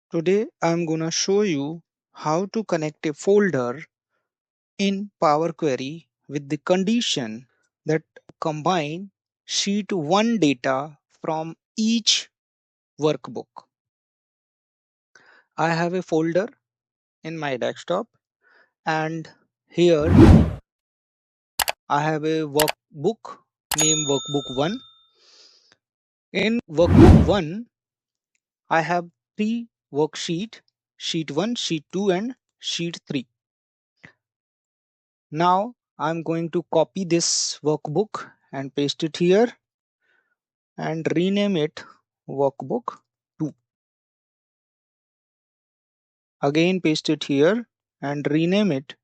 Today I'm gonna show you how to connect a folder in Power Query with the condition that combine sheet 1 data from each workbook. I have a folder in my desktop and here I have a workbook named workbook 1. In workbook 1 I have three worksheet, sheet 1, sheet 2 and sheet 3. Now I'm going to copy this workbook and paste it here and rename it workbook 2. Again paste it here and rename it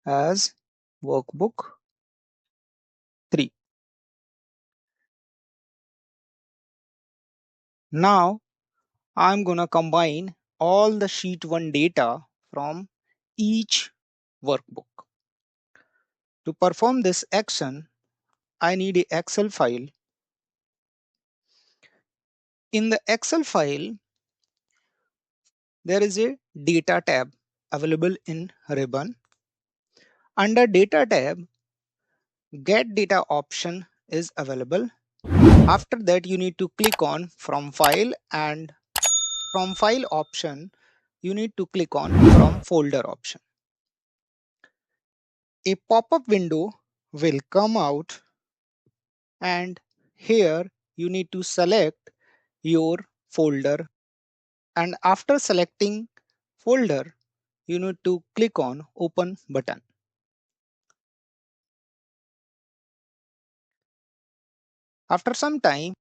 as workbook 3. Now I'm gonna combine all the sheet 1 data from each workbook. To perform this action, I need a Excel file. In the Excel file, there is a data tab available in ribbon. Under data tab, get data option is available. After that, you need to click on from file, and from file option, you need to click on from folder option. A pop-up window will come out, and here you need to select your folder, and after selecting folder, you need to click on open button. After some time,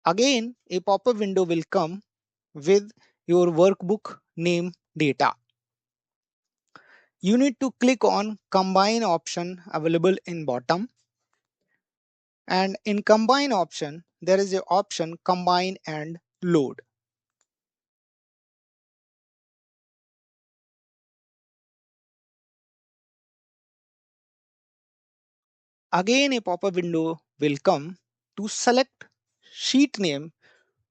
again a pop-up window will come with your workbook name data. You need to click on combine option available in bottom, and in combine option there is a option combine and load. Again a pop-up window will come to select sheet name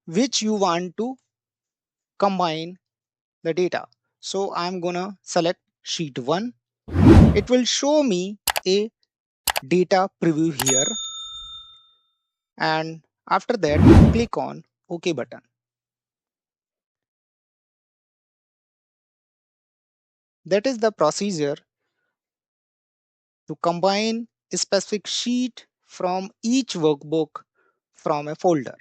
which you want to combine the data. So I'm gonna select sheet 1. It will show me a data preview here, and after that click on OK button. That is the procedure to combine a specific sheet from each workbook from a folder.